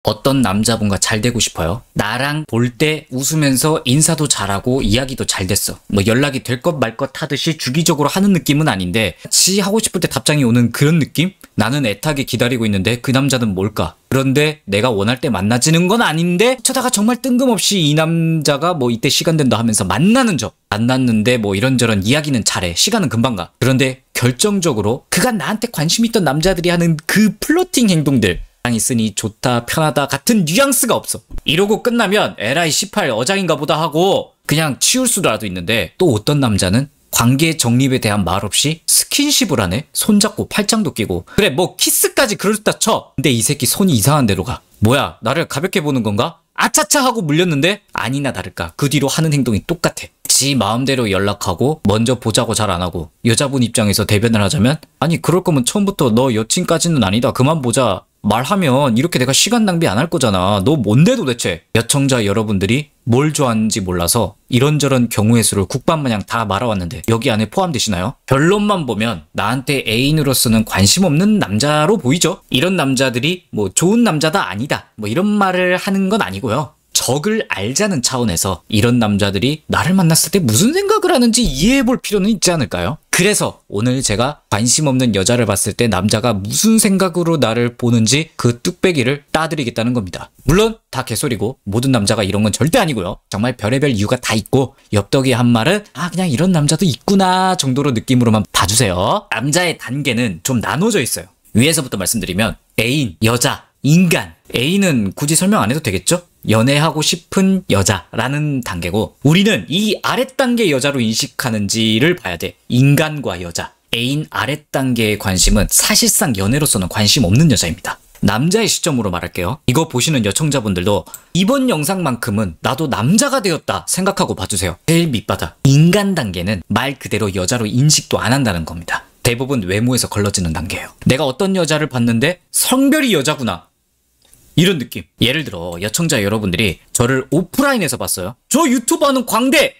어떤 남자분과 잘 되고 싶어요? 나랑 볼 때 웃으면서 인사도 잘하고 이야기도 잘 됐어. 뭐 연락이 될 것 말 것 하듯이 주기적으로 하는 느낌은 아닌데 지 하고 싶을 때 답장이 오는 그런 느낌? 나는 애타게 기다리고 있는데 그 남자는 뭘까? 그런데 내가 원할 때 만나지는 건 아닌데 쳐다가 정말 뜬금없이 이 남자가 뭐 이때 시간 된다 하면서 만나는 적. 만났는데 뭐 이런저런 이야기는 잘해. 시간은 금방 가. 그런데 결정적으로 그간 나한테 관심 있던 남자들이 하는 그 플러팅 행동들 있으니 좋다 편하다 같은 뉘앙스가 없어. 이러고 끝나면 에라이 18 어장인가 보다 하고 그냥 치울 수라도 있는데 또 어떤 남자는 관계 정립에 대한 말 없이 스킨십을 하네. 손잡고 팔짱도 끼고 그래 뭐 키스까지 그렇다 쳐. 근데 이 새끼 손이 이상한 데로 가. 뭐야 나를 가볍게 보는 건가? 아차차 하고 물렸는데 아니나 다를까 그 뒤로 하는 행동이 똑같아. 지 마음대로 연락하고 먼저 보자고 잘 안 하고 여자분 입장에서 대변을 하자면 아니 그럴 거면 처음부터 너 여친까지는 아니다 그만 보자 말하면 이렇게 내가 시간 낭비 안 할 거잖아. 너 뭔데 도대체? 여청자 여러분들이 뭘 좋아하는지 몰라서 이런저런 경우의 수를 국밥마냥 다 말아왔는데 여기 안에 포함되시나요? 결론만 보면 나한테 애인으로서는 관심 없는 남자로 보이죠? 이런 남자들이 뭐 좋은 남자다 아니다 뭐 이런 말을 하는 건 아니고요. 적을 알자는 차원에서 이런 남자들이 나를 만났을 때 무슨 생각을 하는지 이해해 볼 필요는 있지 않을까요? 그래서 오늘 제가 관심 없는 여자를 봤을 때 남자가 무슨 생각으로 나를 보는지 그 뚝배기를 따드리겠다는 겁니다. 물론 다 개소리고 모든 남자가 이런 건 절대 아니고요. 정말 별의별 이유가 다 있고 엽떡이 한 말은 아 그냥 이런 남자도 있구나 정도로 느낌으로만 봐주세요. 남자의 단계는 좀 나눠져 있어요. 위에서부터 말씀드리면 애인, 여자, 인간. 애인은 굳이 설명 안 해도 되겠죠? 연애하고 싶은 여자라는 단계고 우리는 이 아랫단계 여자로 인식하는지를 봐야 돼. 인간과 여자. 애인 아랫단계의 관심은 사실상 연애로서는 관심 없는 여자입니다. 남자의 시점으로 말할게요. 이거 보시는 여청자분들도 이번 영상만큼은 나도 남자가 되었다 생각하고 봐주세요. 제일 밑바닥. 인간 단계는 말 그대로 여자로 인식도 안 한다는 겁니다. 대부분 외모에서 걸러지는 단계예요. 내가 어떤 여자를 봤는데 성별이 여자구나. 이런 느낌. 예를 들어 여청자 여러분들이 저를 오프라인에서 봤어요. 저 유튜브 하는 광대!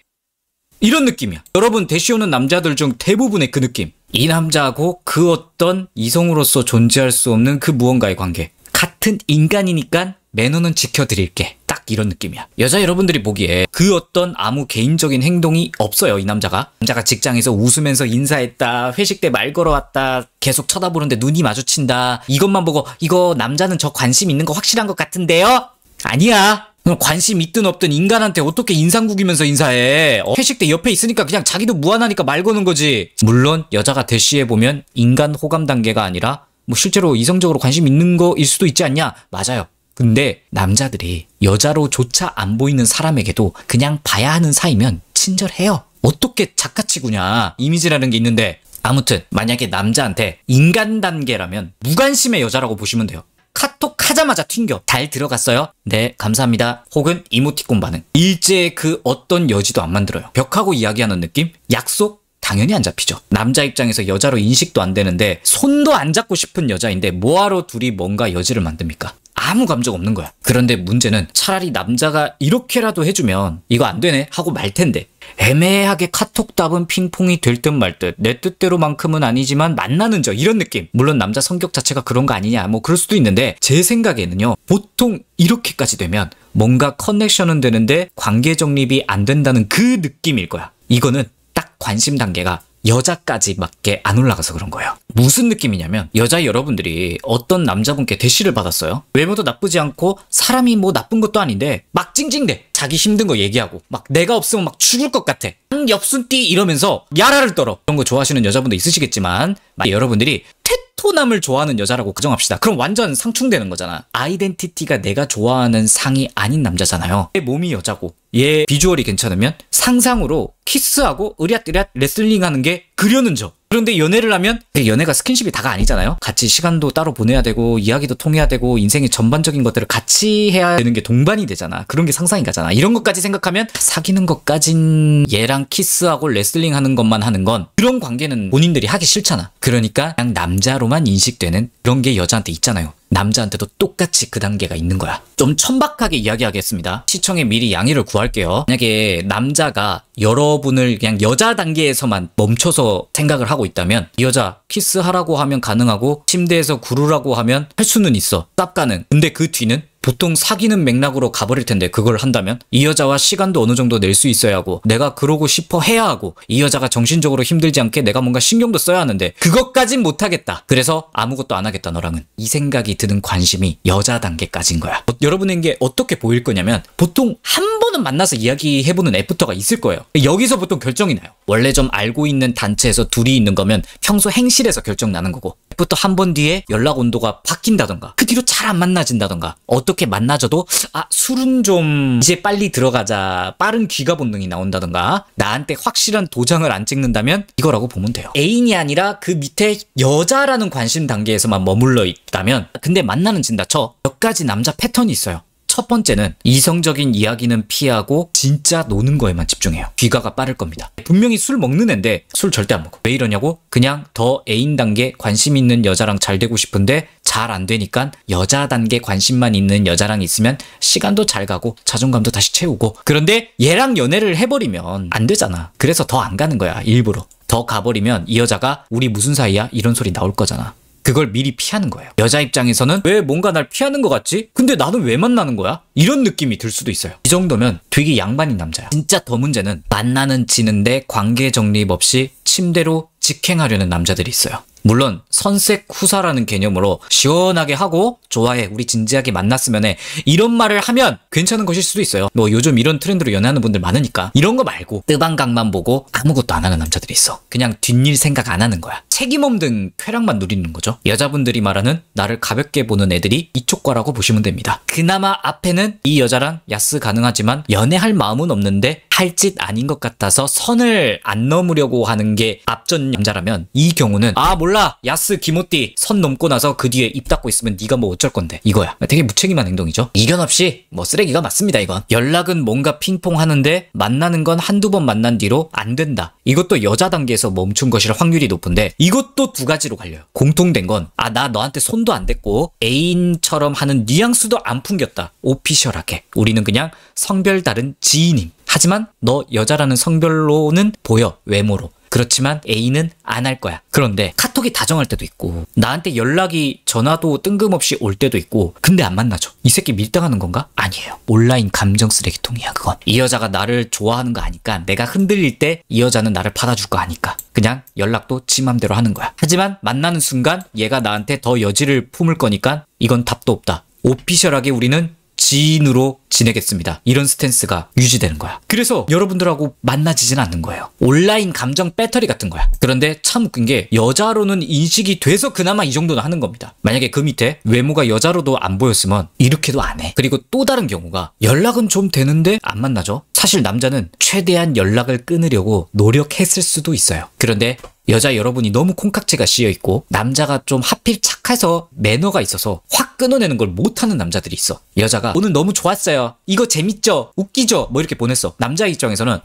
이런 느낌이야. 여러분 대시오는 남자들 중 대부분의 그 느낌. 이 남자하고 그 어떤 이성으로서 존재할 수 없는 그 무언가의 관계. 같은 인간이니까 매너는 지켜드릴게. 딱 이런 느낌이야. 여자 여러분들이 보기에 그 어떤 아무 개인적인 행동이 없어요. 이 남자가. 남자가 직장에서 웃으면서 인사했다. 회식 때 말 걸어왔다. 계속 쳐다보는데 눈이 마주친다. 이것만 보고 이거 남자는 저 관심 있는 거 확실한 것 같은데요? 아니야. 관심 있든 없든 인간한테 어떻게 인상 구기면서 인사해. 회식 때 옆에 있으니까 그냥 자기도 무안하니까 말 거는 거지. 물론 여자가 대시해보면 인간 호감 단계가 아니라 뭐 실제로 이성적으로 관심 있는 거일 수도 있지 않냐? 맞아요. 근데 남자들이 여자로조차 안 보이는 사람에게도 그냥 봐야 하는 사이면 친절해요. 어떻게 작가치구냐. 이미지라는 게 있는데 아무튼 만약에 남자한테 인간 단계라면 무관심의 여자라고 보시면 돼요. 카톡 하자마자 튕겨. 잘 들어갔어요? 네 감사합니다. 혹은 이모티콘 반응. 일제의 그 어떤 여지도 안 만들어요. 벽하고 이야기하는 느낌? 약속? 당연히 안 잡히죠. 남자 입장에서 여자로 인식도 안 되는데 손도 안 잡고 싶은 여자인데 뭐하러 둘이 뭔가 여지를 만듭니까? 아무 감정 없는 거야. 그런데 문제는 차라리 남자가 이렇게라도 해주면 이거 안 되네 하고 말 텐데 애매하게 카톡 답은 핑퐁이 될 듯 말 듯 내 뜻대로만큼은 아니지만 만나는 저 이런 느낌. 물론 남자 성격 자체가 그런 거 아니냐 뭐 그럴 수도 있는데 제 생각에는요. 보통 이렇게까지 되면 뭔가 커넥션은 되는데 관계 정립이 안 된다는 그 느낌일 거야. 이거는 딱 관심 단계가 여자까지 밖에 안 올라가서 그런 거예요. 무슨 느낌이냐면 여자 여러분들이 어떤 남자분께 대시를 받았어요. 외모도 나쁘지 않고 사람이 뭐 나쁜 것도 아닌데 막 찡찡대. 자기 힘든 거 얘기하고 막 내가 없으면 막 죽을 것 같아. 엽순띠 이러면서 야라를 떨어. 그런 거 좋아하시는 여자분도 있으시겠지만 여러분들이 테토남을 좋아하는 여자라고 가정합시다. 그럼 완전 상충되는 거잖아. 아이덴티티가 내가 좋아하는 상이 아닌 남자잖아요. 얘 몸이 여자고 얘 비주얼이 괜찮으면 상상으로 키스하고 으랴뜨랴 레슬링하는 게 그려는 저. 그런데 연애를 하면 연애가 스킨십이 다가 아니잖아요. 같이 시간도 따로 보내야 되고 이야기도 통해야 되고 인생의 전반적인 것들을 같이 해야 되는 게 동반이 되잖아. 그런 게 상상이 가잖아. 이런 것까지 생각하면 사귀는 것까진 얘랑 키스하고 레슬링 하는 것만 하는 건 그런 관계는 본인들이 하기 싫잖아. 그러니까 그냥 남자로만 인식되는 그런 게 여자한테 있잖아요. 남자한테도 똑같이 그 단계가 있는 거야. 좀 천박하게 이야기하겠습니다. 시청에 미리 양해를 구할게요. 만약에 남자가 여러분을 그냥 여자 단계에서만 멈춰서 생각을 하고 있다면 이 여자 키스하라고 하면 가능하고 침대에서 구르라고 하면 할 수는 있어. 쌉 가능. 근데 그 뒤는 보통 사귀는 맥락으로 가버릴 텐데 그걸 한다면 이 여자와 시간도 어느 정도 낼 수 있어야 하고 내가 그러고 싶어 해야 하고 이 여자가 정신적으로 힘들지 않게 내가 뭔가 신경도 써야 하는데 그것까진 못하겠다. 그래서 아무것도 안 하겠다 너랑은. 이 생각이 드는 관심이 여자 단계까지인 거야. 여러분에게 어떻게 보일 거냐면 보통 한 번은 만나서 이야기해보는 애프터가 있을 거예요. 여기서 보통 결정이 나요. 원래 좀 알고 있는 단체에서 둘이 있는 거면 평소 행실에서 결정 나는 거고 애프터 한 번 뒤에 연락 온도가 바뀐다던가 그 뒤로 잘 안 만나진다던가 어떻게 만나져도 술은 좀 이제 빨리 들어가자 빠른 귀가 본능이 나온다던가 나한테 확실한 도장을 안 찍는다면 이거라고 보면 돼요. 애인이 아니라 그 밑에 여자라는 관심 단계에서만 머물러 있다면 근데 만나는 진다 쳐. 몇 가지 남자 패턴이 있어요. 첫 번째는 이성적인 이야기는 피하고 진짜 노는 거에만 집중해요. 귀가가 빠를 겁니다. 분명히 술 먹는 앤데 술 절대 안 먹어. 왜 이러냐고? 그냥 더 애인 단계 관심 있는 여자랑 잘 되고 싶은데 잘 안 되니까 여자 단계 관심만 있는 여자랑 있으면 시간도 잘 가고 자존감도 다시 채우고 그런데 얘랑 연애를 해버리면 안 되잖아. 그래서 더 안 가는 거야. 일부러. 더 가버리면 이 여자가 우리 무슨 사이야? 이런 소리 나올 거잖아. 그걸 미리 피하는 거예요. 여자 입장에서는 왜 뭔가 날 피하는 것 같지? 근데 나는 왜 만나는 거야? 이런 느낌이 들 수도 있어요. 이 정도면 되게 양반인 남자야. 진짜 더 문제는 만나는 지는데 관계 정립 없이 침대로 직행하려는 남자들이 있어요. 물론 선색 후사라는 개념으로 시원하게 하고 좋아해 우리 진지하게 만났으면 해 이런 말을 하면 괜찮은 것일 수도 있어요. 뭐 요즘 이런 트렌드로 연애하는 분들 많으니까 이런 거 말고 뜨방각만 보고 아무것도 안 하는 남자들이 있어. 그냥 뒷일 생각 안 하는 거야. 책임 없는 쾌락만 누리는 거죠. 여자분들이 말하는 나를 가볍게 보는 애들이 이쪽 거라고 보시면 됩니다. 그나마 앞에는 이 여자랑 야스 가능하지만 연애할 마음은 없는데 할 짓 아닌 것 같아서 선을 안 넘으려고 하는 게 앞전 남자라면 이 경우는 몰라 야스 기모띠 선 넘고 나서 그 뒤에 입 닫고 있으면 네가 뭐 어쩔 건데 이거야. 되게 무책임한 행동이죠. 이견 없이 뭐 쓰레기가 맞습니다. 이건 연락은 뭔가 핑퐁 하는데 만나는 건 한두 번 만난 뒤로 안 된다. 이것도 여자 단계에서 멈춘 것일 확률이 높은데 이것도 두 가지로 갈려요. 공통된 건 나 너한테 손도 안 댔고 애인처럼 하는 뉘앙스도 안 풍겼다. 오피셜하게 우리는 그냥 성별 다른 지인임. 하지만 너 여자라는 성별로는 보여 외모로. 그렇지만 애인은 안 할 거야. 그런데 카톡이 다정할 때도 있고 나한테 연락이 전화도 뜬금없이 올 때도 있고 근데 안 만나죠. 이 새끼 밀당하는 건가? 아니에요. 온라인 감정 쓰레기통이야 그건. 이 여자가 나를 좋아하는 거 아니까 내가 흔들릴 때 이 여자는 나를 받아줄 거 아니까 그냥 연락도 지 맘대로 하는 거야. 하지만 만나는 순간 얘가 나한테 더 여지를 품을 거니까 이건 답도 없다. 오피셜하게 우리는 지인으로 지내겠습니다. 이런 스탠스가 유지되는 거야. 그래서 여러분들하고 만나지진 않는 거예요. 온라인 감정 배터리 같은 거야. 그런데 참 웃긴 게 여자로는 인식이 돼서 그나마 이 정도는 하는 겁니다. 만약에 그 밑에 외모가 여자로도 안 보였으면 이렇게도 안 해. 그리고 또 다른 경우가 연락은 좀 되는데 안 만나죠. 사실 남자는 최대한 연락을 끊으려고 노력했을 수도 있어요. 그런데 여자 여러분이 너무 콩깍지가 씌여있고 남자가 좀 하필 착해서 매너가 있어서 확 끊어내는 걸 못하는 남자들이 있어. 여자가 오늘 너무 좋았어요. 이거 재밌죠? 웃기죠? 뭐 이렇게 보냈어. 남자 입장에서는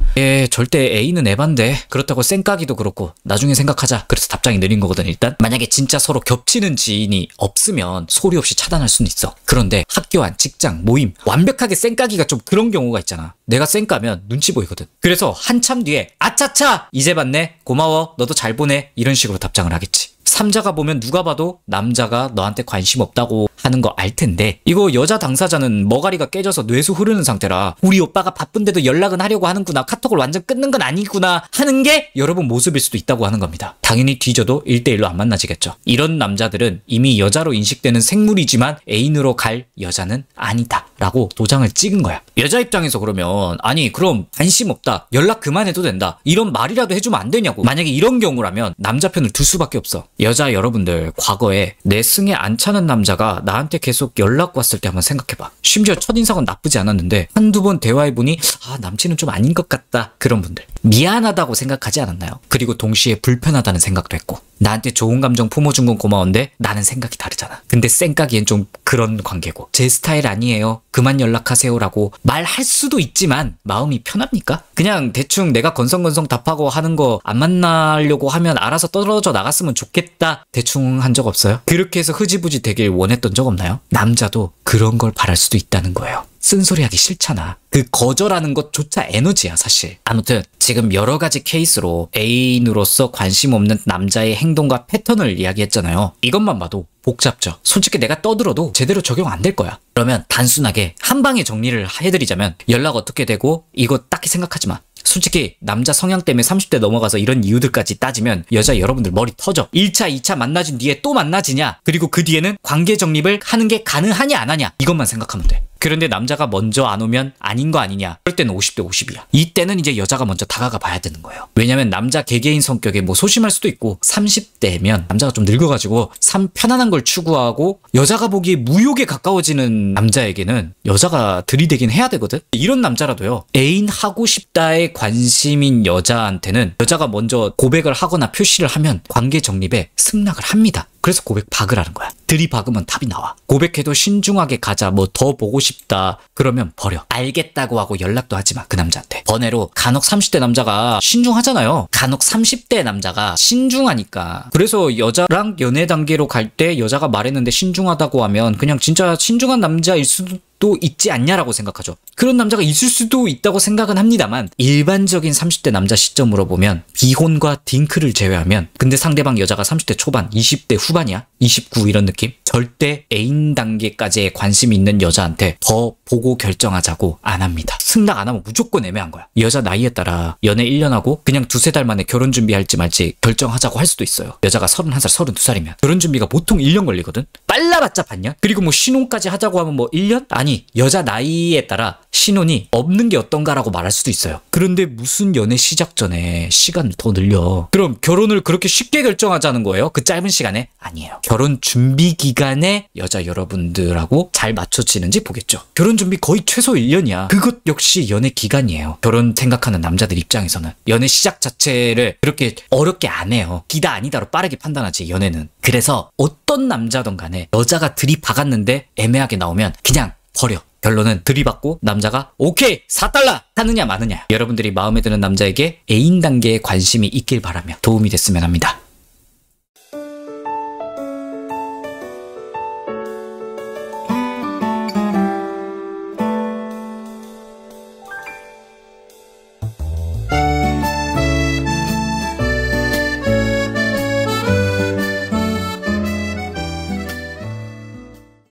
절대 A는 에반데 그렇다고 쌩까기도 그렇고 나중에 생각하자. 그래서 답장이 느린 거거든. 일단 만약에 진짜 서로 겹치는 지인이 없으면 소리 없이 차단할 수는 있어. 그런데 학교 안 직장 모임 완벽하게 쌩까기가 좀 그런 경우가 있잖아. 내가 쌩까면 눈치 보이거든. 그래서 한참 뒤에 아차차 이제 봤네 고마워 너도 잘 보내 이런 식으로 답장을 하겠지. 3자가 보면 누가 봐도 남자가 너한테 관심 없다고 하는 거 알 텐데 이거 여자 당사자는 머가리가 깨져서 뇌수 흐르는 상태라 우리 오빠가 바쁜데도 연락은 하려고 하는구나 카톡을 완전 끊는 건 아니구나 하는 게 여러분 모습일 수도 있다고 하는 겁니다. 당연히 뒤져도 1대1로 안 만나지겠죠. 이런 남자들은 이미 여자로 인식되는 생물이지만 애인으로 갈 여자는 아니다 라고 도장을 찍은 거야. 여자 입장에서 그러면 아니 그럼 관심 없다 연락 그만해도 된다 이런 말이라도 해주면 안 되냐고. 만약에 이런 경우라면 남자 편을 들 수밖에 없어. 여자 여러분들 과거에 내 승에 안 차는 남자가 나한테 계속 연락 왔을 때 한번 생각해봐. 심지어 첫인상은 나쁘지 않았는데 한두 번 대화해보니 남친은 좀 아닌 것 같다. 그런 분들 미안하다고 생각하지 않았나요? 그리고 동시에 불편하다는 생각도 했고 나한테 좋은 감정 품어준 건 고마운데 나는 생각이 다르잖아. 근데 쌩까기엔 좀 그런 관계고 제 스타일 아니에요 그만 연락하세요 라고 말할 수도 있지만 마음이 편합니까? 그냥 대충 내가 건성건성 답하고 하는 거 안 만나려고 하면 알아서 떨어져 나갔으면 좋겠다 대충 한 적 없어요? 그렇게 해서 흐지부지 되길 원했던 적 없나요? 남자도 그런 걸 바랄 수도 있다는 거예요. 쓴소리하기 싫잖아. 그 거절하는 것조차 에너지야 사실. 아무튼 지금 여러 가지 케이스로 애인으로서 관심 없는 남자의 행동과 패턴을 이야기했잖아요. 이것만 봐도 복잡죠. 솔직히 내가 떠들어도 제대로 적용 안 될 거야. 그러면 단순하게 한 방에 정리를 해드리자면 연락 어떻게 되고 이거 딱히 생각하지 마. 솔직히 남자 성향 때문에 30대 넘어가서 이런 이유들까지 따지면 여자 여러분들 머리 터져. 1차, 2차 만나진 뒤에 또 만나지냐? 그리고 그 뒤에는 관계 정립을 하는 게 가능하냐 안 하냐? 이것만 생각하면 돼. 그런데 남자가 먼저 안 오면 아닌 거 아니냐? 그럴 때는 50대 50이야. 이때는 이제 여자가 먼저 다가가 봐야 되는 거예요. 왜냐면 남자 개개인 성격에 뭐 소심할 수도 있고 30대면 남자가 좀 늙어가지고 삶 편안한 걸 추구하고 여자가 보기에 무욕에 가까워지는 남자에게는 여자가 들이대긴 해야 되거든? 이런 남자라도요. 애인 하고 싶다에 관심인 여자한테는 여자가 먼저 고백을 하거나 표시를 하면 관계 정립에 승낙을 합니다. 그래서 고백 박으라는 거야. 들이박으면 답이 나와. 고백해도 신중하게 가자. 뭐 더 보고 싶다. 그러면 버려. 알겠다고 하고 연락도 하지 마. 그 남자한테. 번외로 간혹 30대 남자가 신중하잖아요. 간혹 30대 남자가 신중하니까. 그래서 여자랑 연애 단계로 갈 때 여자가 말했는데 신중하다고 하면 그냥 진짜 신중한 남자일 수도 있지 않냐라고 생각하죠. 그런 남자가 있을 수도 있다고 생각은 합니다만 일반적인 30대 남자 시점으로 보면 비혼과 딩크를 제외하면 근데 상대방 여자가 30대 초반, 20대 후반이야? 29 이런 느낌? 절대 애인 단계까지의 관심이 있는 여자한테 더 보고 결정하자고 안 합니다. 승낙 안 하면 무조건 애매한 거야. 여자 나이에 따라 연애 1년 하고 그냥 두세 달 만에 결혼 준비할지 말지 결정하자고 할 수도 있어요. 여자가 31살, 32살이면 결혼 준비가 보통 1년 걸리거든? 빨라봤자 반년? 그리고 뭐 신혼까지 하자고 하면 뭐 1년? 아니 여자 나이에 따라 신혼이 없는 게 어떤가라고 말할 수도 있어요. 그런데 무슨 연애 시작 전에 시간을 더 늘려. 그럼 결혼을 그렇게 쉽게 결정하자는 거예요? 그 짧은 시간에? 아니에요. 결혼 준비 기간에 여자 여러분들하고 잘 맞춰지는지 보겠죠. 결혼 준비 거의 최소 1년이야. 그것 역시 연애 기간이에요. 결혼 생각하는 남자들 입장에서는. 연애 시작 자체를 그렇게 어렵게 안 해요. 기다 아니다로 빠르게 판단하지 연애는. 그래서 어떤 남자든 간에 여자가 들이박았는데 애매하게 나오면 그냥 버려. 결론은 들이받고 남자가 오케이 4달러 하느냐 마느냐. 여러분들이 마음에 드는 남자에게 애인 단계에 관심이 있길 바라며 도움이 됐으면 합니다.